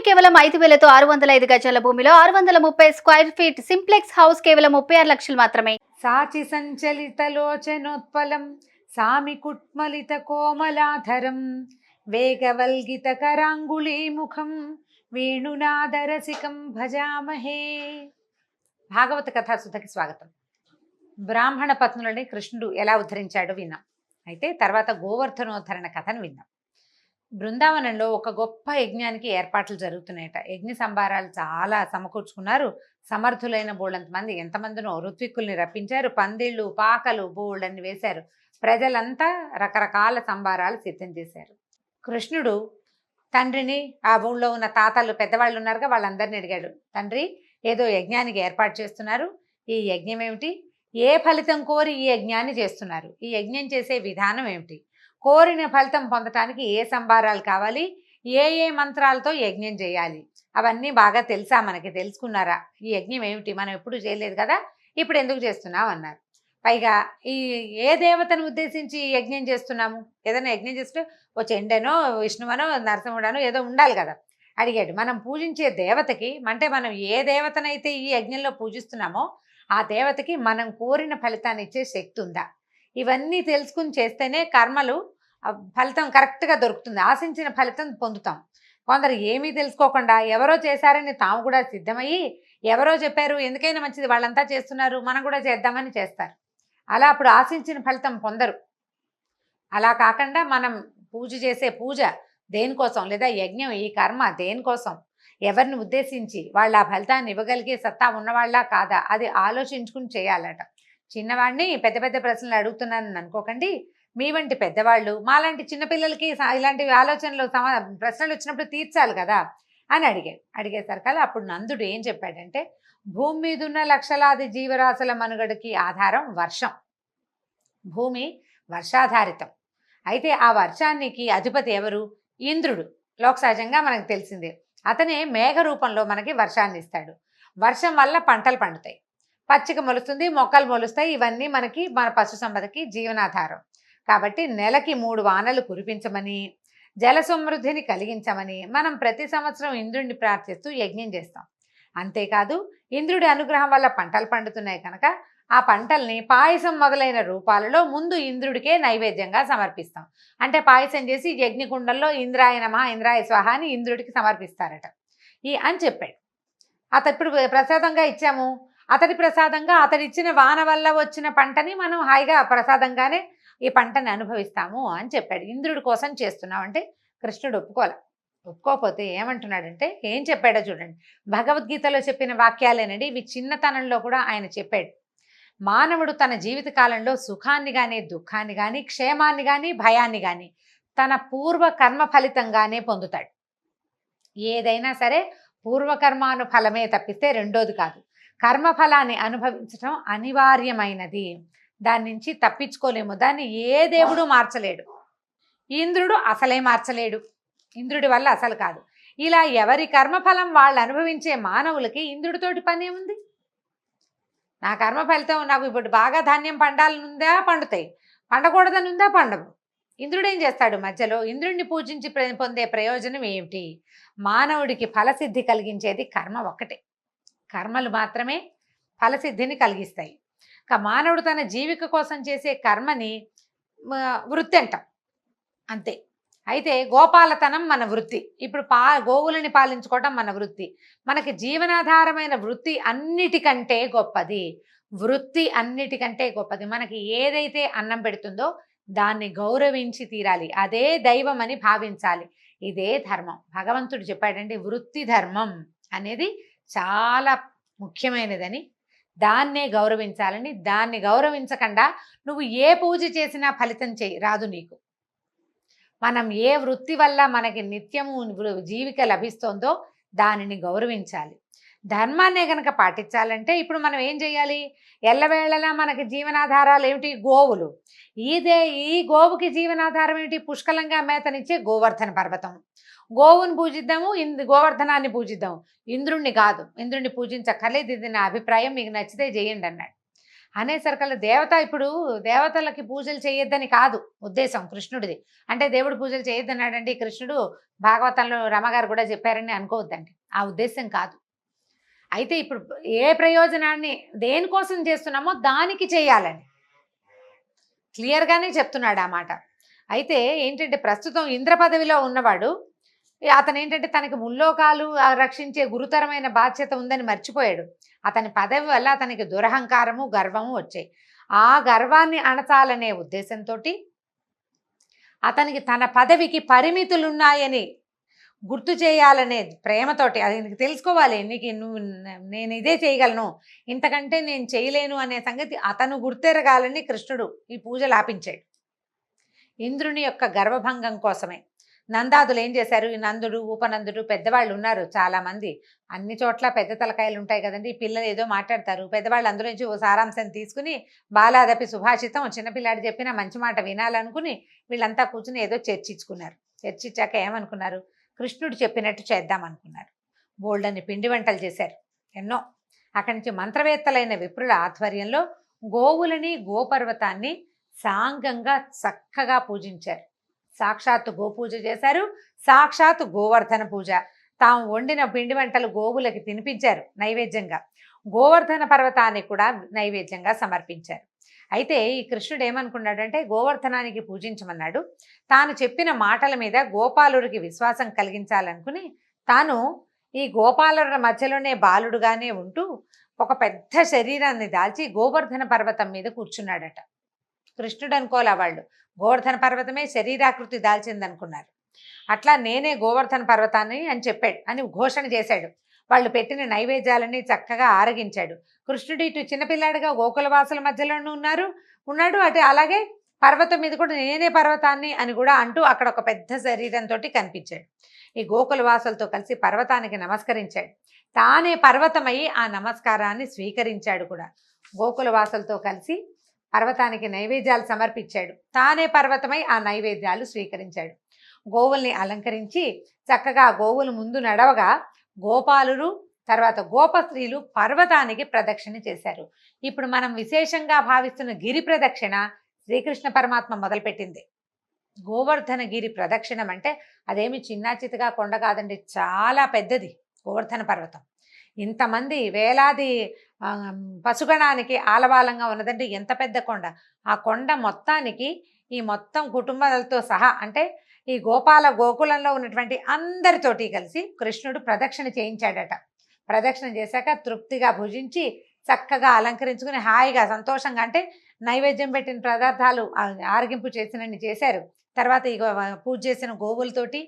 కేవలం 5,000తో 605 గజాల భూమిలో 630 స్క్వేర్ ఫీట్ సింప్లెక్స్ హౌస్ కేవలం 36 లక్షలు మాత్రమే. సాచి సంచలితలోచనోత్పలం సామికుట్మలిత కోమలాధరం వేగవల్గిత కరాంగుళీముఖం వేణునాదరసికం భజామహే. భాగవత కథాసుధకి స్వాగతం. బ్రాహ్మణ పత్నులని కృష్ణుడు ఎలా ఉద్ధరించాడో విన్నాం. అయితే తర్వాత గోవర్ధనోద్ధరణ కథను విన్నాం. బృందావనంలో ఒక గొప్ప యజ్ఞానికి ఏర్పాట్లు జరుగుతున్నాయట. యజ్ఞ సంభారాలు చాలా సమకూర్చుకున్నారు. సమర్థులైన బోళ్ళంత మంది, ఎంతమందినో ఋత్విక్కుల్ని రప్పించారు. పందిళ్ళు, పాకలు బోళ్ళని వేశారు. ప్రజలంతా రకరకాల సంభారాలు సిద్ధం చేశారు. కృష్ణుడు తండ్రిని, ఆ ఊళ్ళో ఉన్న తాతలు పెద్దవాళ్ళు ఉన్నారుగా, వాళ్ళందరినీ అడిగాడు. తండ్రి, ఏదో యజ్ఞానికి ఏర్పాటు చేస్తున్నారు, ఈ యజ్ఞం ఏమిటి? ఏ ఫలితం కోరి ఈ యజ్ఞాన్ని చేస్తున్నారు? ఈ యజ్ఞం చేసే విధానం ఏమిటి? కోరిన ఫలితం పొందటానికి ఏ సంభారాలు కావాలి? ఏ ఏ మంత్రాలతో యజ్ఞం చేయాలి? అవన్నీ బాగా తెలుసా? మనకి తెలుసుకున్నారా? ఈ యజ్ఞం ఏమిటి? మనం ఎప్పుడు చేయలేదు కదా, ఇప్పుడు ఎందుకు చేస్తున్నావు అన్నారు. పైగా ఏ దేవతను ఉద్దేశించి యజ్ఞం చేస్తున్నాము? ఏదైనా యజ్ఞం చేస్తే ఓ చెండనో, విష్ణువనో, నరసింహుడనో ఏదో ఉండాలి కదా. అడిగాడు. మనం పూజించే దేవతకి, అంటే మనం ఏ దేవతనైతే ఈ యజ్ఞంలో పూజిస్తున్నామో ఆ దేవతకి మనం కోరిన ఫలితాన్ని ఇచ్చే శక్తి ఉందా? ఇవన్నీ తెలుసుకుని చేస్తేనే కర్మలు ఫలితం కరెక్ట్గా దొరుకుతుంది. ఆశించిన ఫలితం పొందుతాం. కొందరు ఏమీ తెలుసుకోకుండా ఎవరో చేశారని తాము కూడా సిద్ధమయ్యి, ఎవరో చెప్పారు ఎందుకైనా మంచిది వాళ్ళంతా చేస్తున్నారు మనం కూడా చేద్దామని చేస్తారు. అలా అప్పుడు ఆశించిన ఫలితం పొందరు. అలా కాకుండా మనం పూజ చేసే పూజ దేనికోసం, లేదా యజ్ఞం, ఈ కర్మ దేనికోసం, ఎవరిని ఉద్దేశించి వాళ్ళ ఆ ఫలితాన్ని ఇవ్వగలిగే సత్తా ఉన్నవాళ్ళ కాదా, అది ఆలోచించుకుని చేయాలట. చిన్నవాడిని పెద్ద పెద్ద ప్రశ్నలు అడుగుతున్నానని అనుకోకండి. మీ వంటి పెద్దవాళ్ళు మాలాంటి చిన్నపిల్లలకి ఇలాంటి ఆలోచనలు ప్రశ్నలు వచ్చినప్పుడు తీర్చాలి కదా అని అడిగేసరికల్లా అప్పుడు నందుడు ఏం చెప్పాడంటే, భూమి మీద ఉన్న లక్షలాది జీవరాశుల మనుగడకి ఆధారం వర్షం. భూమి వర్షాధారితం. అయితే ఆ వర్షానికి అధిపతి ఎవరు? ఇంద్రుడు. లోక సహజంగా మనకు తెలిసిందే. అతనే మేఘ రూపంలో మనకి వర్షాన్ని ఇస్తాడు. వర్షం వల్ల పంటలు పండుతాయి, పచ్చిక మొలుస్తుంది, మొక్కలు మొలుస్తాయి. ఇవన్నీ మనకి, మన పశు సంపదకి జీవనాధారం. కాబట్టి నెలకి 3 వానలు కురిపించమని, జల సమృద్ధిని కలిగించమని మనం ప్రతి సంవత్సరం ఇంద్రుడిని ప్రార్థిస్తూ యజ్ఞం చేస్తాం. అంతేకాదు, ఇంద్రుడి అనుగ్రహం వల్ల పంటలు పండుతున్నాయి కనుక ఆ పంటల్ని పాయసం మొదలైన రూపాలలో ముందు ఇంద్రుడికే నైవేద్యంగా సమర్పిస్తాం. అంటే పాయసం చేసి యజ్ఞకుండంలో ఇంద్రాయ నమః, ఇంద్రాయ స్వాహ అని ఇంద్రుడికి సమర్పిస్తారట. అని చెప్పాడు. ఇప్పుడు ప్రసాదంగా ఇచ్చాము. అతడి ప్రసాదంగా, అతడిచ్చిన వాన వల్ల వచ్చిన పంటని మనం హాయిగా ప్రసాదంగానే ఈ పంటని అనుభవిస్తాము అని చెప్పాడు. ఇంద్రుడి కోసం చేస్తున్నాం అంటే కృష్ణుడు ఒప్పుకోకపోతే ఏమంటున్నాడంటే, ఏం చెప్పాడో చూడండి. భగవద్గీతలో చెప్పిన వాక్యాలేనండి ఇవి. చిన్నతనంలో కూడా ఆయన చెప్పాడు. మానవుడు తన జీవిత కాలంలో సుఖాన్ని కానీ, దుఃఖాన్ని కానీ, క్షేమాన్ని కానీ, భయాన్ని కానీ తన పూర్వ కర్మ ఫలితంగానే పొందుతాడు. ఏదైనా సరే పూర్వకర్మాను ఫలమే తప్పిస్తే రెండోది కాదు. కర్మఫలాన్ని అనుభవించడం అనివార్యమైనది. దాని నుంచి తప్పించుకోలేము. దాన్ని ఏ దేవుడు మార్చలేడు. ఇంద్రుడు అసలే మార్చలేడు. ఇంద్రుడి వల్ల అసలు కాదు. ఇలా ఎవరి కర్మఫలం వాళ్ళు అనుభవించే మానవులకి ఇంద్రుడితోటి పని ఏముంది? నా కర్మ ఫలితం, నాకు ఇప్పుడు బాగా ధాన్యం పండాలనుందా పండుతాయి, పండకూడదనుందా పండవు. ఇంద్రుడు ఏం చేస్తాడు మధ్యలో? ఇంద్రుడిని పూజించి పొందే ప్రయోజనం ఏమిటి? మానవుడికి ఫలసిద్ధి కలిగించేది కర్మ ఒక్కటే. కర్మలు మాత్రమే ఫలసిద్ధిని కలిగిస్తాయి. మానవుడు తన జీవిక కోసం చేసే కర్మని వృత్తి అంటాం, అంతే. అయితే గోపాలతనం మన వృత్తి. ఇప్పుడు గోవులని పాలించుకోవడం మన వృత్తి. మనకి జీవనాధారమైన వృత్తి అన్నిటికంటే గొప్పది. వృత్తి అన్నిటికంటే గొప్పది. మనకి ఏదైతే అన్నం పెడుతుందో దాన్ని గౌరవించి తీరాలి. అదే దైవం అని భావించాలి. ఇదే ధర్మం. భగవంతుడు చెప్పాడండి, వృత్తి ధర్మం అనేది చాలా ముఖ్యమైనదని, దాన్నే గౌరవించాలని. దాన్ని గౌరవించకుండా నువ్వు ఏ పూజ చేసినా ఫలితం రాదు నీకు. మనం ఏ వృత్తి వల్ల మనకి నిత్యము జీవిక లభిస్తోందో దానిని గౌరవించాలి. ధర్మాన్నే కనుక పాటించాలంటే ఇప్పుడు మనం ఏం చేయాలి? ఎల్లవేళలా మనకి జీవనాధారాలు ఏమిటి? గోవులు. ఈ గోవుకి జీవనాధారం ఏమిటి? పుష్కలంగా మేతనిచ్చే గోవర్ధన పర్వతం. గోవుని పూజిద్దాము, గోవర్ధనాన్ని పూజిద్దాము, ఇంద్రుణ్ణి కాదు. ఇంద్రుణ్ణి పూజించక్కర్లేదు, ఇది నా అభిప్రాయం, మీకు నచ్చితే చేయండి అన్నాడు. అనేసరికల్లా ఇప్పుడు దేవతలకి పూజలు చేయొద్దని కాదు ఉద్దేశం కృష్ణుడిది. అంటే దేవుడు పూజలు చేయొద్దన్నాడండి కృష్ణుడు, భాగవతంలో రమగారు కూడా చెప్పారని అనుకోవద్దండి. ఆ ఉద్దేశం కాదు. అయితే ఇప్పుడు ఏ ప్రయోజనాన్ని దేనికోసం చేస్తున్నామో దానికి చేయాలని క్లియర్‌గానే చెప్తున్నాడు ఆ మాట. అయితే ఏంటంటే ప్రస్తుతం ఇంద్ర పదవిలో ఉన్నవాడు అతనేంటంటే తనకి ముల్లోకాలు రక్షించే గురుతరమైన బాధ్యత ఉందని మర్చిపోయాడు. అతని పదవి వల్ల అతనికి దురహంకారము, గర్వము వచ్చాయి. ఆ గర్వాన్ని అణచాలనే ఉద్దేశంతోటి అతనికి తన పదవికి పరిమితులున్నాయని గుర్తు చేయాలనే ప్రేమతోటి అది నీకు తెలుసుకోవాలి. నేను ఇదే చేయగలను, ఇంతకంటే నేను చేయలేను అనే సంగతి అతను గుర్తెరగాలని కృష్ణుడు ఈ పూజలు ఆపించాడు. ఇంద్రుని యొక్క గర్వభంగం కోసమే. నందాదులు ఏం చేశారు, ఈ నందుడు, ఉపనందుడు పెద్దవాళ్ళు ఉన్నారు చాలామంది. అన్ని చోట్ల పెద్ద తలకాయలు ఉంటాయి కదండి. ఈ పిల్లలు ఏదో మాట్లాడతారు, పెద్దవాళ్ళు అందులో నుంచి ఓ సారాంశం తీసుకుని బాలాదపి సుభాషితం, చిన్నపిల్లాడు చెప్పిన మంచి మాట వినాలనుకుని వీళ్ళంతా కూర్చుని ఏదో చర్చించుకున్నారు. చర్చించాక ఏమనుకున్నారు, కృష్ణుడు చెప్పినట్టు చేద్దామనుకున్నారు. బోల్డన్ని పిండి వంటలు చేశారు ఎన్నో. అక్కడి నుంచి మంత్రవేత్తలైన విప్రుల ఆధ్వర్యంలో గోవులని, గోపర్వతాన్ని సాంగంగా చక్కగా పూజించారు. సాక్షాత్తు గోపూజ చేశారు, సాక్షాత్తు గోవర్ధన పూజ. తాము వండిన పిండి వంటలు గోవులకి తినిపించారు నైవేద్యంగా. గోవర్ధన పర్వతాన్ని కూడా నైవేద్యంగా సమర్పించారు. అయితే ఈ కృష్ణుడు ఏమనుకున్నాడంటే గోవర్ధనానికి పూజించమన్నాడు. తాను చెప్పిన మాటల మీద గోపాలుడికి విశ్వాసం కలిగించాలనుకుని తాను ఈ గోపాలుల మధ్యలోనే బాలుడుగానే ఉంటూ ఒక పెద్ద శరీరాన్ని దాల్చి గోవర్ధన పర్వతం మీద కూర్చున్నాడట. కృష్ణుడు అనుకోలే వాళ్ళు, గోవర్ధన పర్వతమే శరీరాకృతి దాల్చిందనుకున్నారు. అట్లా నేనే గోవర్ధన పర్వతాన్ని అని చెప్పాడు అని ఘోషణ చేశాడు. వాళ్ళు పెట్టిన నైవేద్యాలన్నీ చక్కగా ఆరగించాడు. కృష్ణుడు ఇటు చిన్నపిల్లాడిగా గోకులవాసుల మధ్యలోనూ ఉన్నాడు అటు అలాగే పర్వతం మీద కూడా నేనే పర్వతాన్ని అని కూడా అంటూ అక్కడ ఒక పెద్ద శరీరంతో కనిపించాడు. ఈ గోకులవాసులతో కలిసి పర్వతానికి నమస్కరించాడు. తానే పర్వతమై ఆ నమస్కారాన్ని స్వీకరించాడు కూడా. గోకులవాసులతో కలిసి పర్వతానికి నైవేద్యాలు సమర్పించాడు. తానే పర్వతమై ఆ నైవేద్యాలు స్వీకరించాడు. గోవుల్ని అలంకరించి చక్కగా గోవులు ముందు నడవగా గోపాలురు తర్వాత గోపస్త్రీలు పర్వతానికి ప్రదక్షిణ చేశారు. ఇప్పుడు మనం విశేషంగా భావిస్తున్న గిరి ప్రదక్షిణ శ్రీకృష్ణ పరమాత్మ మొదలుపెట్టింది. గోవర్ధన గిరి ప్రదక్షిణం అంటే అదేమి చిన్నా చితగా కొండ కాదండి, చాలా పెద్దది గోవర్ధన పర్వతం. ఇంతమంది వేలాది పశుగణానికి ఆలవాలంగా ఉన్నదంటే ఎంత పెద్ద కొండ. ఆ కొండ మొత్తానికి ఈ మొత్తం కుటుంబాలతో సహా అంటే ఈ గోకులంలో ఉన్నటువంటి అందరితోటి కలిసి కృష్ణుడు ప్రదక్షిణ చేయించాడట. ప్రదక్షిణ చేశాక తృప్తిగా భుజించి చక్కగా అలంకరించుకుని హాయిగా సంతోషంగా అంటే నైవేద్యం పెట్టిన పదార్థాలు ఆరగింపు చేసినన్ని చేశారు. తర్వాత ఇక పూజ చేసిన గోవులతోటి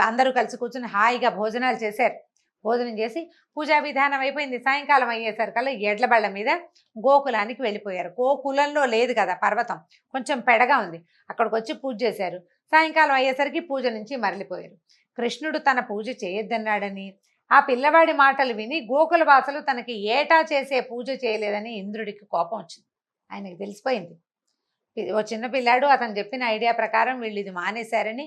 అందరూ కలిసి కూర్చుని హాయిగా భోజనాలు చేశారు. భోజనం చేసి పూజా విధానం అయిపోయింది. సాయంకాలం అయ్యేసరికల్లా ఎడ్ల బళ్ళ మీద గోకులానికి వెళ్ళిపోయారు. గోకులంలో లేదు కదా పర్వతం, కొంచెం పెడగా ఉంది. అక్కడికి వచ్చి పూజ చేశారు. సాయంకాలం అయ్యేసరికి పూజ నుంచి మరలిపోయారు. కృష్ణుడు తన పూజ చేయొద్దన్నాడని ఆ పిల్లవాడి మాటలు విని గోకులవాసులు తనకి ఏటా చేసే పూజ చేయలేదని ఇంద్రుడికి కోపం వచ్చింది. ఆయనకి తెలిసిపోయింది ఓ చిన్న పిల్లాడు అతను చెప్పిన ఐడియా ప్రకారం వీళ్ళు ఇది మానేశారని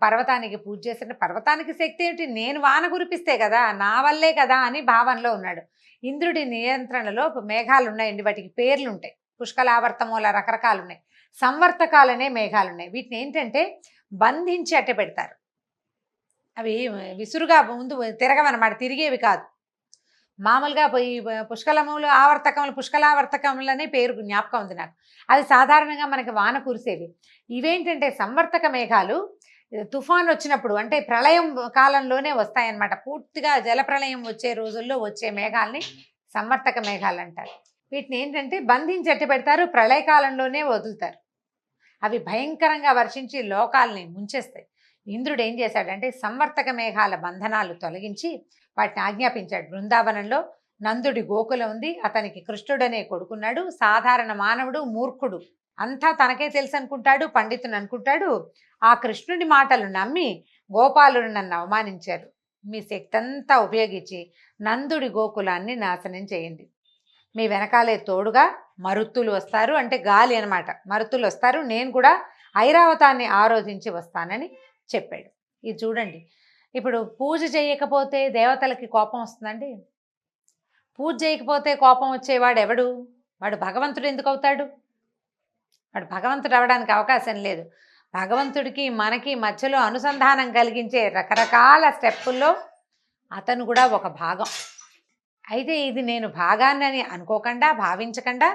పర్వతానికి పూజ చేసిన పర్వతానికి శక్తి ఏమిటి, నేను వాన కురిపిస్తే కదా, నా వల్లే కదా అని భావనలో ఉన్నాడు. ఇంద్రుడి నియంత్రణలో మేఘాలు ఉన్నాయండి, వాటికి పేర్లు ఉంటాయి. పుష్కలావర్తము అలా రకరకాలు ఉన్నాయి. సంవర్తకాలనే మేఘాలు ఉన్నాయి. వీటిని ఏంటంటే బంధించి అట్టే పెడతారు. అవి విసురుగా ముందు తిరగవన్నమాట, తిరిగేవి కాదు. మామూలుగా ఈ పుష్కలావర్తకములనే పేరు జ్ఞాపకం ఉంది నాకు. అది సాధారణంగా మనకి వాన కురిసేవి. ఇవేంటంటే సంవర్తక మేఘాలు తుఫాన్ వచ్చినప్పుడు అంటే ప్రళయం కాలంలోనే వస్తాయన్నమాట. పూర్తిగా జలప్రళయం వచ్చే రోజుల్లో వచ్చే మేఘాలని సంవర్తక మేఘాలు అంటారు. వీటిని ఏంటంటే బంధించి అట్టి పెడతారు, ప్రళయకాలంలోనే వదులుతారు. అవి భయంకరంగా వర్షించి లోకాలని ముంచేస్తాయి. ఇంద్రుడు ఏం చేశాడంటే సంవర్తక మేఘాల బంధనాలు తొలగించి వాటిని ఆజ్ఞాపించాడు. బృందావనంలో నందుడి గోకులం ఉంది, అతనికి కృష్ణుడనే కొడుకున్నాడు. సాధారణ మానవుడు, మూర్ఖుడు, అంతా తనకే తెలుసు అనుకుంటాడు, పండితుని అనుకుంటాడు. ఆ కృష్ణుడి మాటలు నమ్మి గోపాలుడు నన్ను అవమానించారు. మీ శక్తి అంతా ఉపయోగించి నందుడి గోకులాన్ని నాశనం చేయండి. మీ వెనకాలే తోడుగా మరుత్తులు వస్తారు, అంటే గాలి అనమాట, మరుత్తులు వస్తారు. నేను కూడా ఐరావతాన్ని ఆరోధించి వస్తానని చెప్పాడు. ఇది చూడండి, ఇప్పుడు పూజ చేయకపోతే దేవతలకి కోపం వస్తుందండి. పూజ చేయకపోతే కోపం వచ్చేవాడు ఎవడు? వాడు భగవంతుడు ఎందుకు అవుతాడు? వాడు భగవంతుడు అవడానికి అవకాశం లేదు. భగవంతుడికి మనకి మధ్యలో అనుసంధానం కలిగించే రకరకాల స్టెప్పుల్లో అతను కూడా ఒక భాగం. అయితే ఇది నేను భాగాన్ని అనుకోకుండా, భావించకుండా,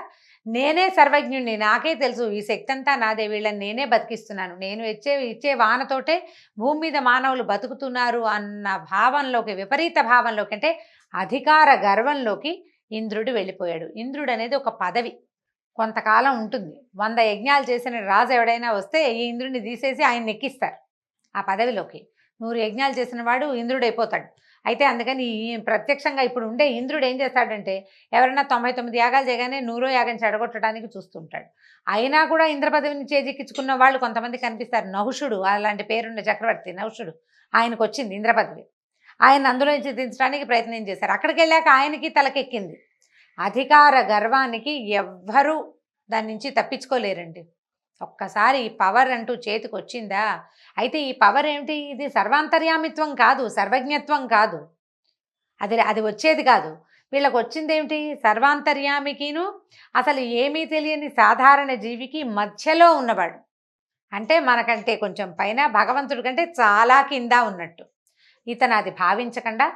నేనే సర్వజ్ఞుణ్ణి, నాకే తెలుసు, ఈ శక్తి అంతా నాదే, వీళ్ళని నేనే బతికిస్తున్నాను, నేను ఇచ్చే వానతోటే భూమి మీద మానవులు బతుకుతున్నారు అన్న భావంలోకి, విపరీత భావంలోకి, అంటే అధికార గర్వంలోకి ఇంద్రుడు వెళ్ళిపోయాడు. ఇంద్రుడు అనేది ఒక పదవి, కొంతకాలం ఉంటుంది. 100 యజ్ఞాలు చేసిన రాజు ఎవడైనా వస్తే ఈ ఇంద్రుడిని తీసేసి ఆయన ఎక్కిస్తారు ఆ పదవిలోకి. 100 యజ్ఞాలు చేసిన వాడు ఇంద్రుడు అయిపోతాడు. అయితే అందుకని ఈ ప్రత్యక్షంగా ఇప్పుడు ఉండే ఇంద్రుడు ఏం చేస్తాడంటే, ఎవరైనా 99 యాగాలు చేయగానే 100వ యాగం చెడగొట్టడానికి చూస్తుంటాడు. అయినా కూడా ఇంద్ర పదవిని చేజిక్కించుకున్న వాళ్ళు కొంతమంది కనిపిస్తారు. నహుషుడు అలాంటి పేరున్న చక్రవర్తి నహుషుడు, ఆయనకు వచ్చింది ఇంద్ర పదవి. ఆయన అందులో నుంచి దించడానికి ప్రయత్నం చేశారు. అక్కడికి వెళ్ళాక ఆయనకి తలకెక్కింది. అధికార గర్వానికి ఎవ్వరూ దాని నుంచి తప్పించుకోలేరండి. ఒక్కసారి ఈ పవర్ అంటూ చేతికి వచ్చిందా, అయితే ఈ పవర్ ఏమిటి? ఇది సర్వాంతర్యామిత్వం కాదు, సర్వజ్ఞత్వం కాదు, అది వచ్చేది కాదు. వీళ్ళకి వచ్చింది ఏమిటి? సర్వాంతర్యామికిను అసలు ఏమీ తెలియని సాధారణ జీవికి మధ్యలో ఉన్నవాడు. అంటే మనకంటే కొంచెం పైన, భగవంతుడి కంటే చాలా కింద ఉన్నట్టు. ఇతను అది భావించకుండా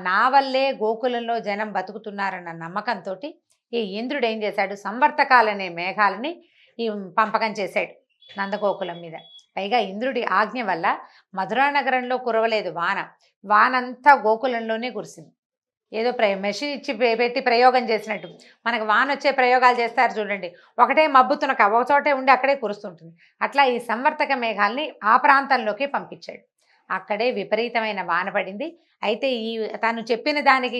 నా వల్లే గోకులంలో జనం బతుకుతున్నారన్న నమ్మకంతో ఈ ఇంద్రుడు ఏం చేశాడు? సంవర్తకాలనే మేఘాలని పంపకం చేశాడు నందగోకులం మీద. పైగా ఇంద్రుడి ఆజ్ఞ వల్ల మధురా నగరంలో కురవలేదు వానంతా గోకులంలోనే కురిసింది. ఏదో మెషిన్ ఇచ్చి పెట్టి ప్రయోగం చేసినట్టు మనకు వాన వచ్చే ప్రయోగాలు చేస్తారు చూడండి, ఒకటే మబ్బు తునక ఒక చోటే ఉండి అక్కడే కురుస్తుంటుంది. అట్లా ఈ సంవర్తక మేఘాల్ని ఆ ప్రాంతంలోకి పంపించాడు. అక్కడే విపరీతమైన వాన పడింది. అయితే తను చెప్పిన దానికి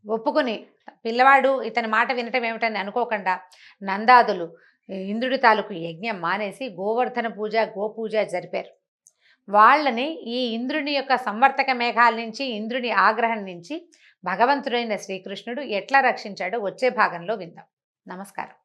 ఒప్పుకుని పిల్లవాడు ఇతని మాట వినటం ఏమిటని అనుకోకుండా నందాదులు ఇంద్రుడి తాలూకు యజ్ఞం మానేసి గోవర్ధన పూజ, గోపూజ జరిపారు. వాళ్ళని ఈ ఇంద్రుని యొక్క సంవర్తక మేఘాల నుంచి, ఇంద్రుని ఆగ్రహం నుంచి భగవంతుడైన శ్రీకృష్ణుడు ఎట్లా రక్షించాడో వచ్చే భాగంలో విందాం. నమస్కారం.